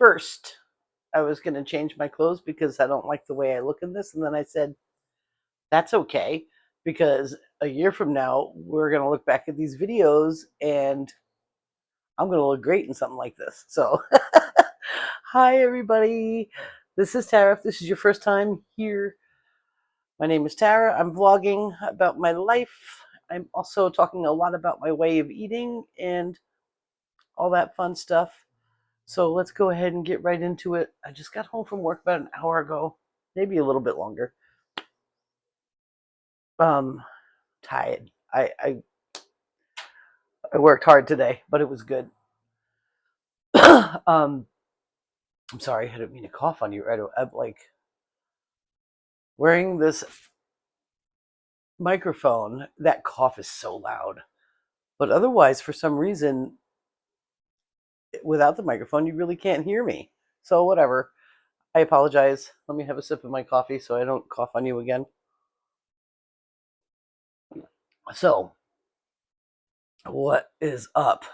first I was going to change my clothes because I don't like the way I look in this. And then I said, that's okay because a year from now, we're going to look back at these videos and I'm going to look great in something like this. So, hi, everybody. This is Tara. If this is your first time here, my name is Tara. I'm vlogging about my life. I'm also talking a lot about my way of eating and all that fun stuff. So let's go ahead and get right into it. I just got home from work about an hour ago, maybe a little bit longer. Tired. I worked hard today, but it was good. I'm sorry, I didn't mean to cough on you. I'm like wearing this microphone. That cough is so loud, but otherwise, for some reason, without the microphone, you really can't hear me. So whatever. I apologize. Let me have a sip of my coffee so I don't cough on you again. So, what is up?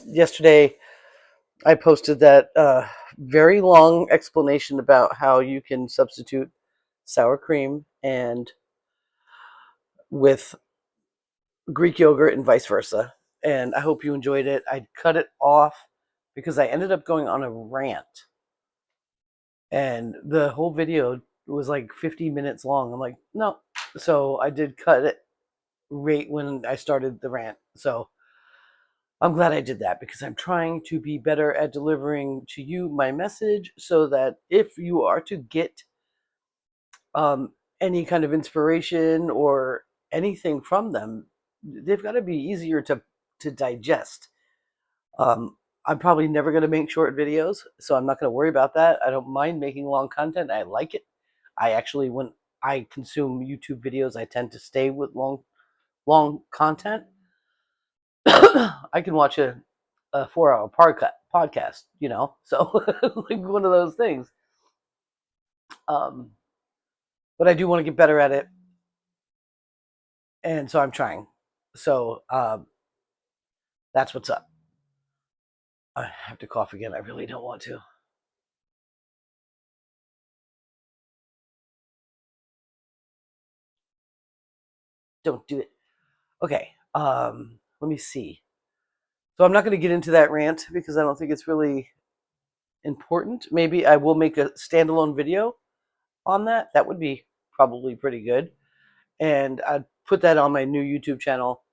Yesterday, I posted that very long explanation about how you can substitute sour cream and with Greek yogurt and vice versa. And I hope you enjoyed it. I cut it off because I ended up going on a rant. And the whole video was like 50 minutes long. I'm like, no. So I did cut it right when I started the rant. So I'm glad I did that because I'm trying to be better at delivering to you my message so that if you are to get any kind of inspiration or anything from them, they've got to be easier to digest. I'm probably never going to make short videos, so I'm not going to worry about that. I don't mind making long content. I like it. I actually, when I consume YouTube videos, I tend to stay with long content. I can watch a 4 hour podcast, so like one of those things. Um, but I do want to get better at it, and so I'm trying. So that's what's up. I have to cough again. I really don't want to. Don't do it. Okay. Let me see. So I'm not going to get into that rant because I don't think it's really important. Maybe I will make a standalone video on that. That would be probably pretty good. And I'd put that on my new YouTube channel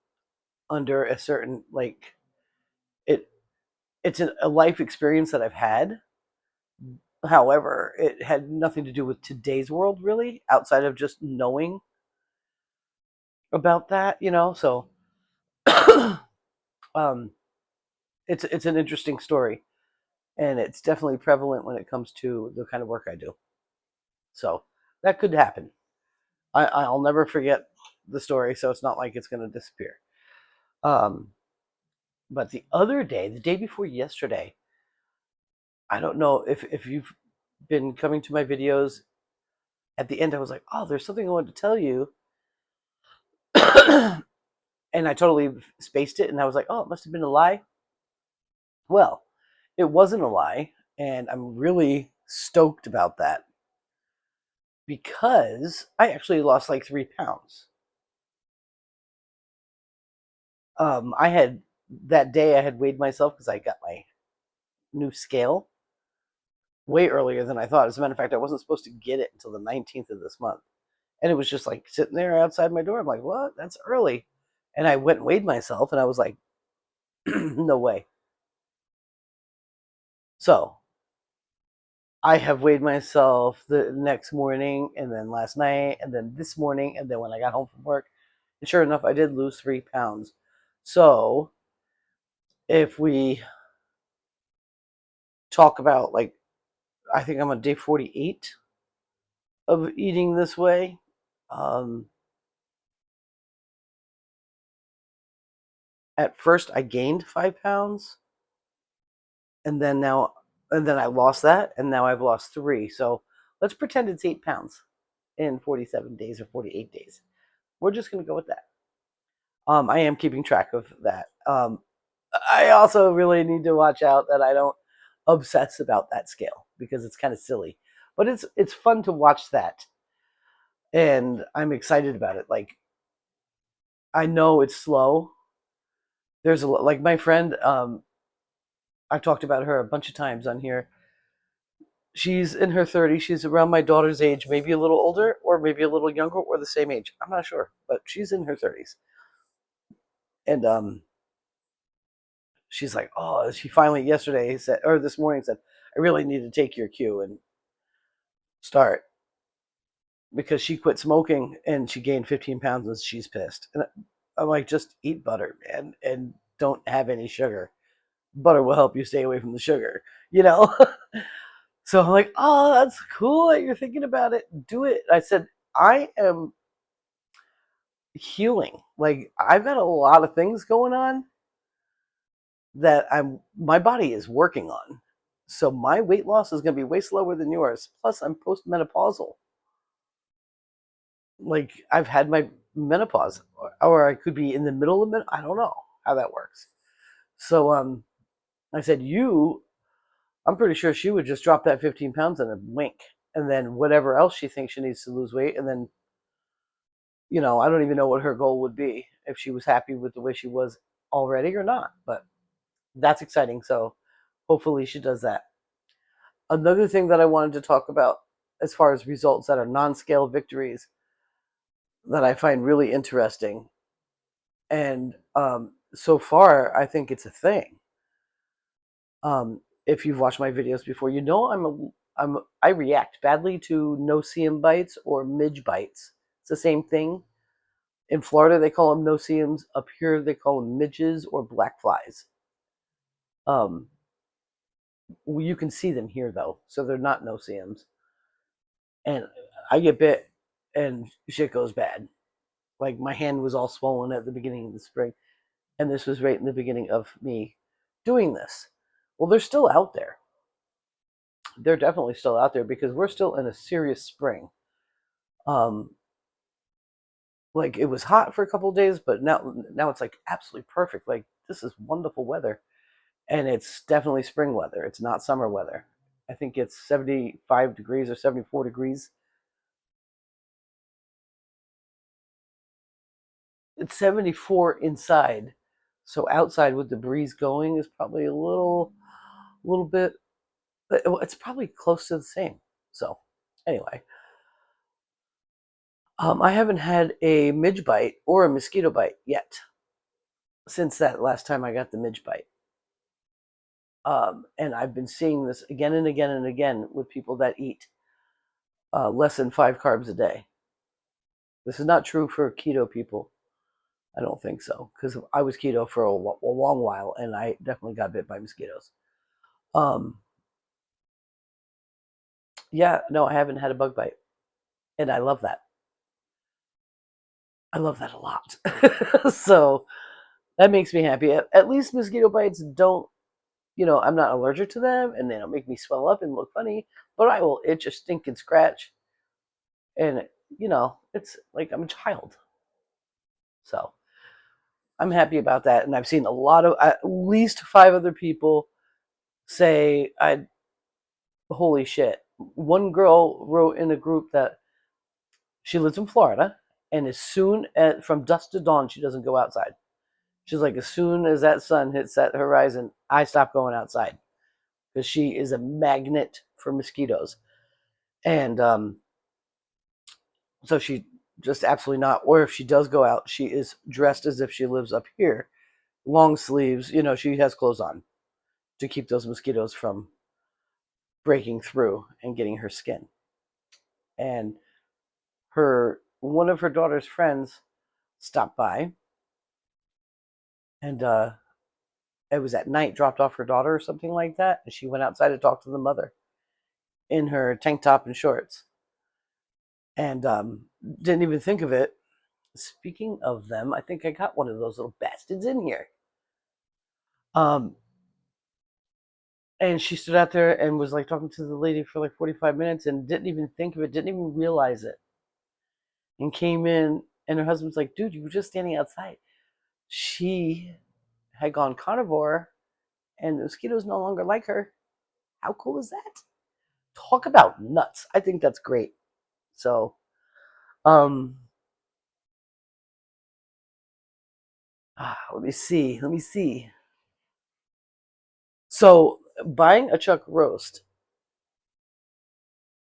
under a certain it it's a life experience that I've had. However, it had nothing to do with today's world really, outside of just knowing about that. So um it's an interesting story and it's definitely prevalent when it comes to the kind of work I do. So that could happen. I'll never forget the story, so it's not like it's going to disappear. Um, but the other day, the day before yesterday, I don't know if you've been coming to my videos. At the end, I was like, "Oh, there's something I wanted to tell you," and I totally spaced it, and I was like, "Oh, it must have been a lie." Well, it wasn't a lie, and I'm really stoked about that because I actually lost like 3 pounds. I had that day I had weighed myself because I got my new scale way earlier than I thought. As a matter of fact, I wasn't supposed to get it until the 19th of this month. And it was just like sitting there outside my door. I'm like, what? That's early. And I went and weighed myself and I was like, no way. So I have weighed myself the next morning and then last night and then this morning. And then when I got home from work, and sure enough, I did lose 3 pounds. So if we talk about I think I'm on day 48 of eating this way. Um, at first, I gained 5 pounds, and then I lost that, and now I've lost 3. So let's pretend it's 8 pounds in 47 days or 48 days. We're just going to go with that. I am keeping track of that. I also really need to watch out that I don't obsess about that scale because it's kind of silly. But it's fun to watch that, and I'm excited about it. Like I know it's slow. There's a like my friend. I've talked about her a bunch of times on here. She's in her 30s. She's around my daughter's age, maybe a little older, or maybe a little younger, or the same age. I'm not sure, but she's in her 30s, and she's like, oh, she finally yesterday said, or this morning said, I really need to take your cue and start because she quit smoking and she gained 15 pounds and she's pissed. And I'm like, just eat butter, man, and don't have any sugar. Butter will help you stay away from the sugar, you know? So I'm like, oh, that's cool that you're thinking about it. Do it. I said, I am healing. Like, I've got a lot of things going on that my body is working on. So my weight loss is going to be way slower than yours. Plus, I'm postmenopausal. Like I've had my menopause, or I could be in the middle of it. I don't know how that works. So I said, I'm pretty sure she would just drop that 15 pounds in a wink, and then whatever else she thinks she needs to lose weight, and then I don't even know what her goal would be if she was happy with the way she was already or not. But that's exciting. So hopefully she does that. Another thing that I wanted to talk about as far as results that are non-scale victories that I find really interesting, and so far I think it's a thing. If you've watched my videos before, I react badly to no-see-um bites or midge bites. It's the same thing. In Florida, they call them no-see-ums. Up here, they call them midges or black flies. Um, you can see them here though, so they're not no-see-ums. And I get bit, and shit goes bad. Like my hand was all swollen at the beginning of the spring, and this was right in the beginning of me doing this. Well, they're still out there. They're definitely still out there because we're still in a serious spring. Um, like it was hot for a couple of days, but now it's like absolutely perfect. Like this is wonderful weather, and it's definitely spring weather. It's not summer weather. I think it's 75 degrees or 74 degrees. It's 74 inside, so outside with the breeze going is probably a little bit. It's probably close to the same. So anyway, I haven't had a midge bite or a mosquito bite yet since that last time I got the midge bite. And I've been seeing this again and again and again with people that eat less than 5 carbs a day. This is not true for keto people. I don't think so because I was keto for a long while and I definitely got bit by mosquitoes. Um, yeah, no, I haven't had a bug bite, and I love that. I love that a lot. So that makes me happy. At least mosquito bites don't, I'm not allergic to them and they don't make me swell up and look funny, but I will itch a stink and scratch. And, it's like I'm a child. So I'm happy about that. And I've seen a lot of, at least 5 other people say, holy shit. One girl wrote in a group that she lives in Florida, and as soon as from dusk to dawn, she doesn't go outside. She's like, as soon as that sun hits that horizon, I stop going outside because she is a magnet for mosquitoes. And so she just absolutely not. Or if she does go out, she is dressed as if she lives up here, long sleeves. She has clothes on to keep those mosquitoes from breaking through and getting her skin. And one of her daughter's friends stopped by, and it was at night, dropped off her daughter or something like that, and she went outside to talk to the mother in her tank top and shorts, and didn't even think of it. Speaking of them, I think I got one of those little bastards in here. Um, and she stood out there and was like talking to the lady for like 45 minutes and didn't even think of it, didn't even realize it, and came in. And her husband's like, dude, you were just standing outside. She had gone carnivore, and the mosquitoes no longer like her. How cool is that? Talk about nuts. I think that's great. So, um, let me see. Let me see. So, buying a chuck roast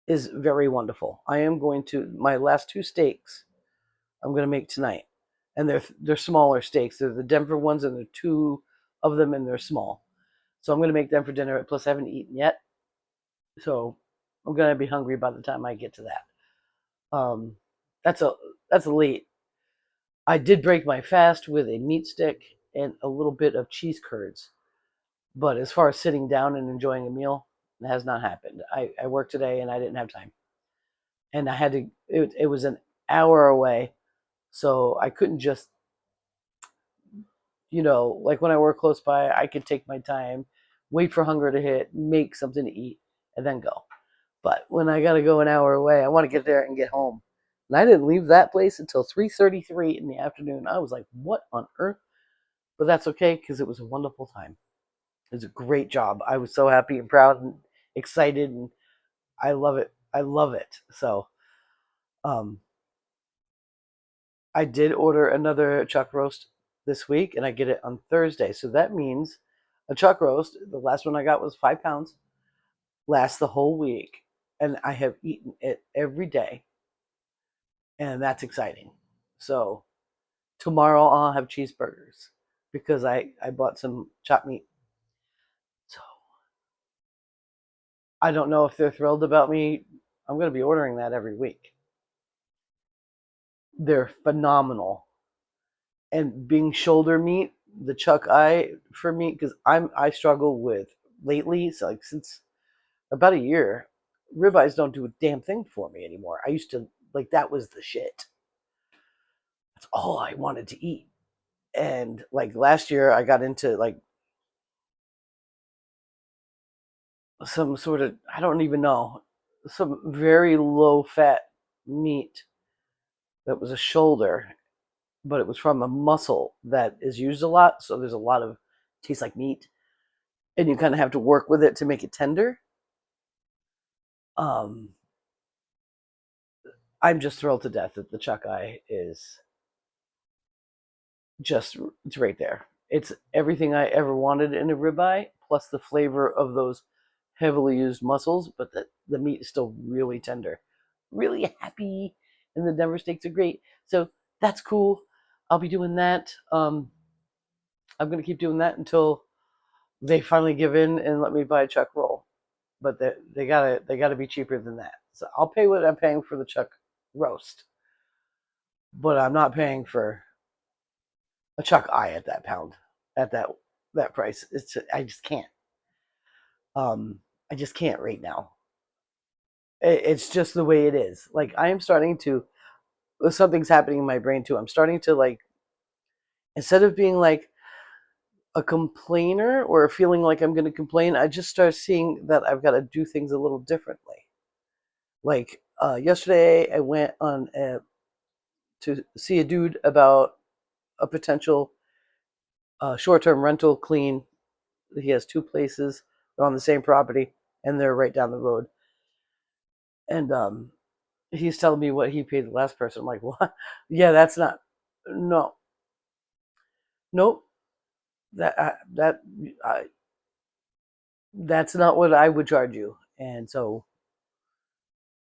is very wonderful. I am going to my last two steaks. I'm going to make tonight, and they're smaller steaks. They're the Denver ones, and there are two of them, and they're small. So I'm going to make them for dinner. Plus, I haven't eaten yet, so I'm going to be hungry by the time I get to that. That's a late. I did break my fast with a meat stick and a little bit of cheese curds, but as far as sitting down and enjoying a meal, it has not happened. I worked today and I didn't have time, and I had to. It was an hour away, so I couldn't just like when I work close by, I could take my time, wait for hunger to hit, make something to eat, and then go. But when I got to go an hour away, I want to get there and get home. And I didn't leave that place until 3:33 in the afternoon. I was like, what on earth? But that's okay because it was a wonderful time. It was a great job. I was so happy and proud and excited, and I love it. I love it. So, um, I did order another chuck roast this week, and I get it on Thursday. So that means a chuck roast. The last one I got was 5 pounds. Lasts the whole week, and I have eaten it every day, and that's exciting. So tomorrow I'll have cheeseburgers because I bought some chopped meat. So I don't know if they're thrilled about me. I'm going to be ordering that every week. They're phenomenal. And being shoulder meat, the chuck eye for me, because I struggle with lately, so like since about a year, ribeyes don't do a damn thing for me anymore. I used to like that was the shit. That's all I wanted to eat. And like last year, I got into like some sort of I don't even know some very low fat meat that was a shoulder, but it was from a muscle that is used a lot. So there's a lot of tastes like meat, and you kind of have to work with it to make it tender. Um, I'm just thrilled to death that the chuck eye is just it's right there. It's everything I ever wanted in a ribeye, plus the flavor of those heavily used muscles, but the meat is still really tender. Really happy, and the Denver steaks are great. So that's cool. I'll be doing that. I'm gonna keep doing that until they finally give in and let me buy a chuck roll. But they gotta be cheaper than that. So I'll pay what I'm paying for the chuck roast, but I'm not paying for a chuck eye at that pound, at that price. I just can't. Um, I just can't right now. It's just the way it is. Like I am starting to. Something's happening in my brain too. I'm starting to like instead of being like a complainer or feeling like I'm going to complain, I just start seeing that I've got to do things a little differently. Like yesterday, I went to see a dude about a potential short-term rental clean. He has two places. They're on the same property, and they're right down the road. And he's telling me what he paid the last person. I'm like, what? Yeah, that's not. No, nope. That that's not what I would charge you. And so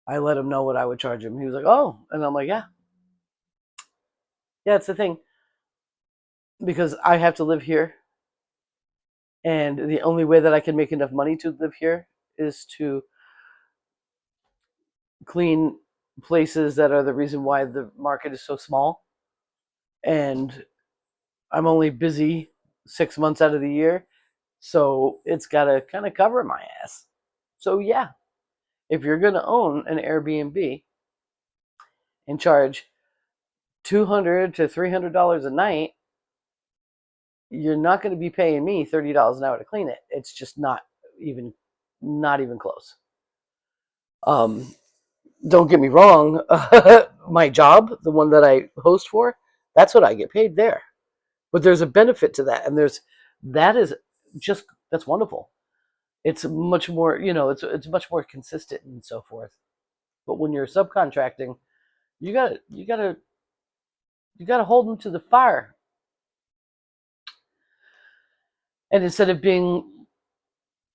I let him know what I would charge him. He was like, oh, and I'm like, yeah, yeah, it's the thing because I have to live here, and the only way that I can make enough money to live here is to clean places that are the reason why the market is so small. And I'm only busy 6 months out of the year, so it's got to kind of cover my ass. So yeah, if you're going to own an Airbnb and charge $200 to $300 a night, you're not going to be paying me $30 an hour to clean it. It's just even not even close. Um, don't get me wrong, my job, the one that I host for, that's what I get paid there. But there's a benefit to that, and that is just that's wonderful. It's much more, it's much more consistent and so forth. But when you're subcontracting, you got to hold them to the fire. And instead of being,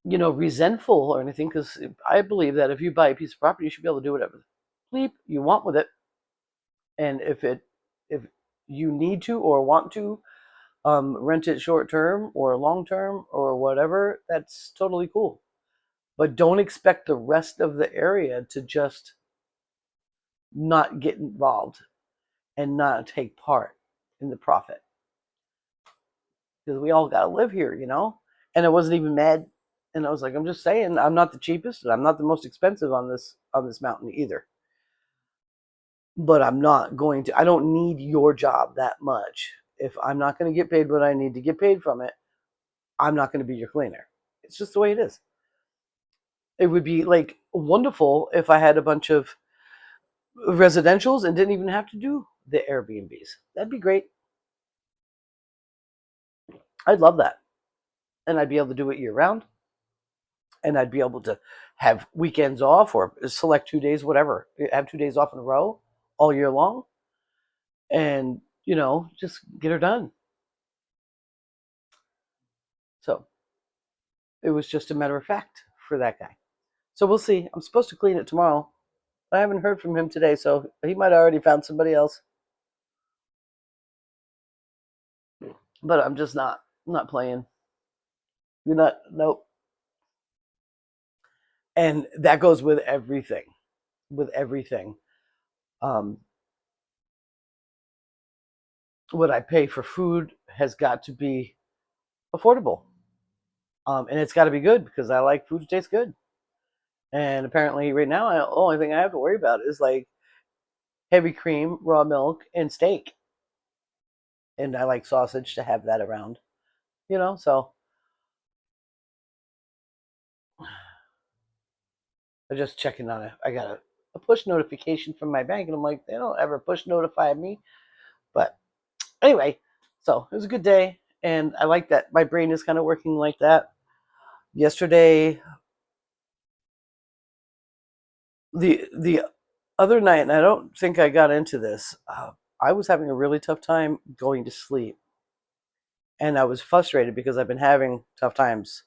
resentful or anything, because I believe that if you buy a piece of property, you should be able to do whatever bleep you want with it. And if you need to or want to rent it short term or long term or whatever, that's totally cool. But don't expect the rest of the area to just not get involved and not take part in the profit, because we all got to live here. And I wasn't even mad, and I was like, I'm just saying, I'm not the cheapest and I'm not the most expensive on this mountain either, but I don't need your job that much. If I'm not going to get paid what I need to get paid from it, I'm not going to be your cleaner. It's just the way it is. It would be like wonderful if I had a bunch of residentials and didn't even have to do the Airbnbs. That'd be great. I'd love that. And I'd be able to do it year round. And I'd be able to have weekends off or select 2 days, whatever. Have 2 days off in a row all year long and, just get her done. So it was just a matter of fact for that guy. So we'll see. I'm supposed to clean it tomorrow. I haven't heard from him today, so he might have already found somebody else. But I'm just not playing. You're not, nope. And that goes with everything. With everything. Um, what I pay for food has got to be affordable. And it's got to be good because I like food to taste good. And apparently, right now, the only thing I have to worry about is like heavy cream, raw milk, and steak. And I like sausage to have that around. So I'm just checking on it. I got a push notification from my bank, and I'm like, they don't ever push notify me. But anyway, so it was a good day, and I like that my brain is kind of working like that. Yesterday, the other night, and I don't think I got into this. I was having a really tough time going to sleep, and I was frustrated because I've been having tough times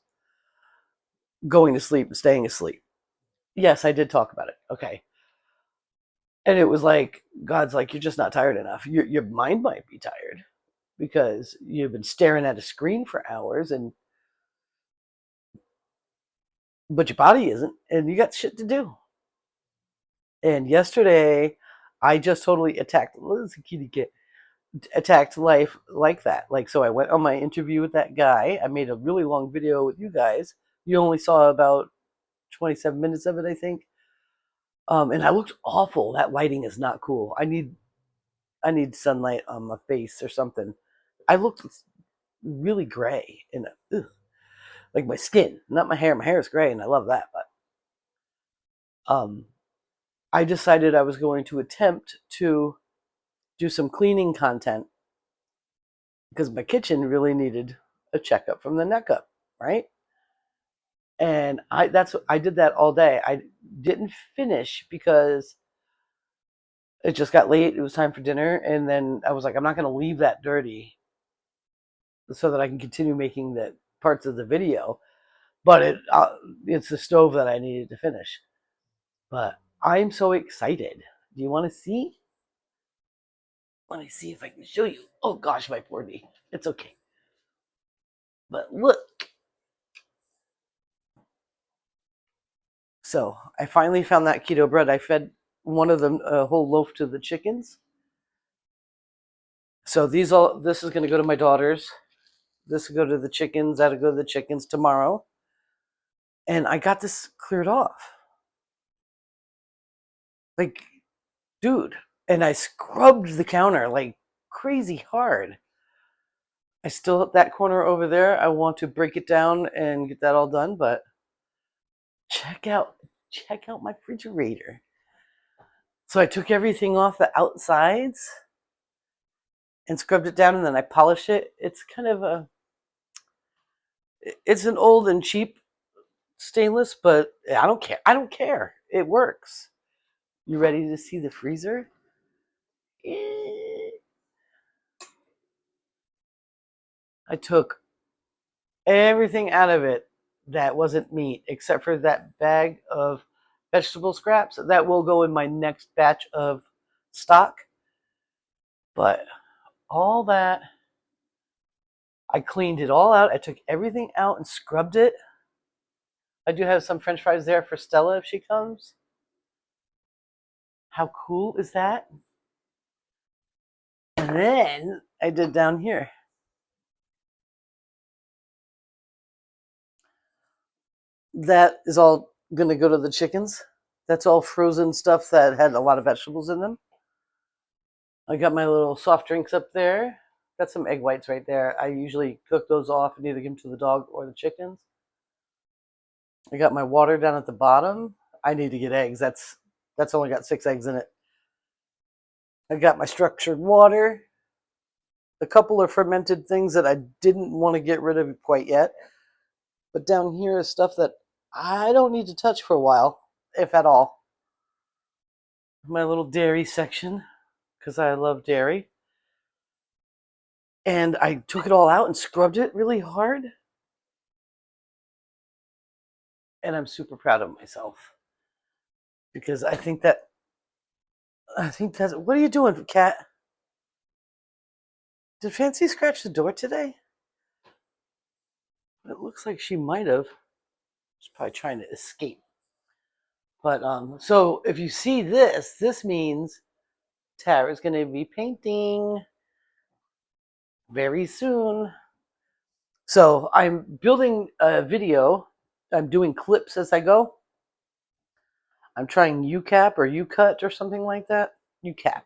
going to sleep and staying asleep. Yes, I did talk about it. Okay. And it was like, God's like, you're just not tired enough. Your mind might be tired because you've been staring at a screen for hours, but your body isn't, and you got shit to do. And yesterday, I just totally attacked life like that. Like, so I went on my interview with that guy. I made a really long video with you guys. You only saw about 27 minutes of it, I think. And I looked awful. That lighting is not cool. I need sunlight on my face or something. I looked really gray and like my skin, not my hair. My hair is gray, and I love that. But I decided I was going to attempt to do some cleaning content because my kitchen really needed a checkup from the neck up, right? And I did that all day. I didn't finish because it just got late. It was time for dinner, and then I was like, I'm not going to leave that dirty so that I can continue making the parts of the video. But it's the stove that I needed to finish. But I'm so excited. Do you want to see? Let me see if I can show you. Oh gosh, my poor knee. It's okay. But look. So I finally found that keto bread. I fed one of them a whole loaf to the chickens. So this is going to go to my daughters. This will go to the chickens. That'll go to the chickens tomorrow. And I got this cleared off. Like, dude. And I scrubbed the counter like crazy hard. I still have that corner over there. I want to break it down and get that all done, but check out my refrigerator. So I took everything off the outsides and scrubbed it down, and then I polished it. It's kind of it's an old and cheap stainless, but I don't care. I don't care. It works. You ready to see the freezer? I took everything out of it that wasn't meat, except for that bag of vegetable scraps. That will go in my next batch of stock. But all that, I cleaned it all out. I took everything out and scrubbed it. I do have some French fries there for Stella if she comes. How cool is that? And then I did down here. That is all going to go to the chickens. That's all frozen stuff that had a lot of vegetables in them. I got my little soft drinks up there. Got some egg whites right there. I usually cook those off and either give them to the dog or the chickens. I got my water down at the bottom. I need to get eggs. That's only got 6 eggs in it. I got my structured water. A couple of fermented things that I didn't want to get rid of quite yet. But down here is stuff that I don't need to touch for a while, if at all. My little dairy section, because I love dairy. And I took it all out and scrubbed it really hard. And I'm super proud of myself. Because I think that's, what are you doing, cat? Did Fancy scratch the door today? It looks like she might have. She's probably trying to escape. But so if you see this, this means Tara's going to be painting very soon. So I'm building a video. I'm doing clips as I go. I'm trying UCAP or UCut or something like that. UCAP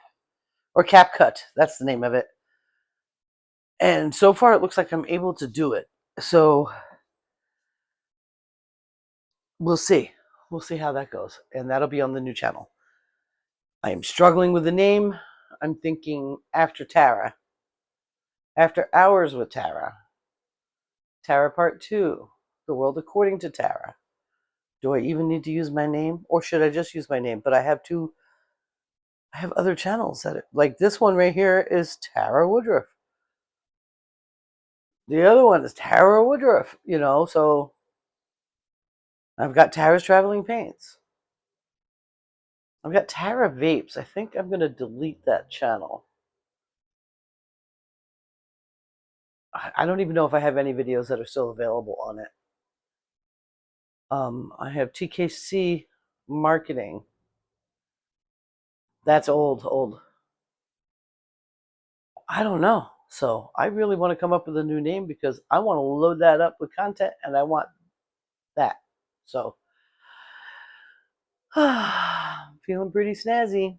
or CapCut. That's the name of it. And so far, it looks like I'm able to do it. So we'll see. We'll see how that goes. And that'll be on the new channel. I am struggling with the name. I'm thinking after Tara. After Hours with Tara. Tara Part 2. The World According to Tara. Do I even need to use my name? Or should I just use my name? But I have other channels that like this one right here is Tara Woodruff. The other one is Tara Woodruff, so I've got Tara's Traveling Paints. I've got Tara Vapes. I think I'm going to delete that channel. I don't even know if I have any videos that are still available on it. I have TKC Marketing. That's old. I don't know. So I really want to come up with a new name because I want to load that up with content and I want that. So feeling pretty snazzy.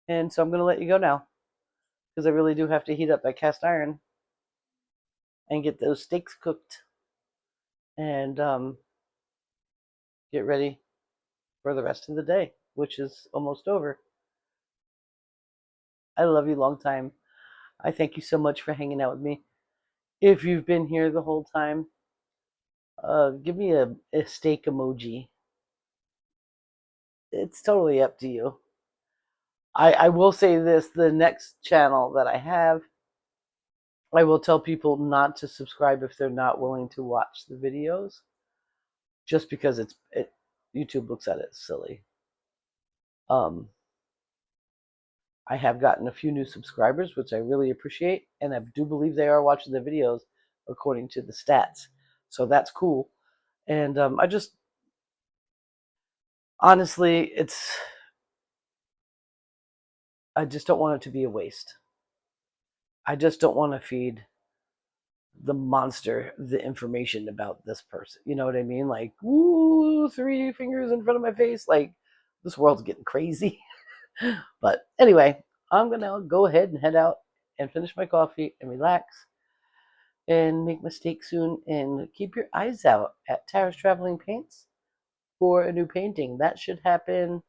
And so I'm going to let you go now because I really do have to heat up that cast iron and get those steaks cooked and get ready for the rest of the day, which is almost over. I love you long time. I thank you so much for hanging out with me. If you've been here the whole time, give me a steak emoji. It's totally up to you. I will say this, the next channel that I have, I will tell people not to subscribe if they're not willing to watch the videos, just because YouTube looks at it silly. I have gotten a few new subscribers, which I really appreciate, and I do believe they are watching the videos according to the stats. So that's cool. And I just, honestly, I just don't want it to be a waste. I just don't want to feed the monster the information about this person. You know what I mean? Like, woo, 3 fingers in front of my face. Like, this world's getting crazy. But anyway, I'm going to go ahead and head out and finish my coffee and relax and make my steak soon. And keep your eyes out at Tara's Traveling Paints for a new painting. That should happen,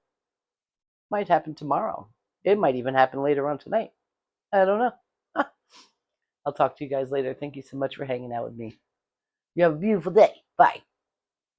might happen tomorrow. It might even happen later on tonight. I don't know. I'll talk to you guys later. Thank you so much for hanging out with me. You have a beautiful day. Bye.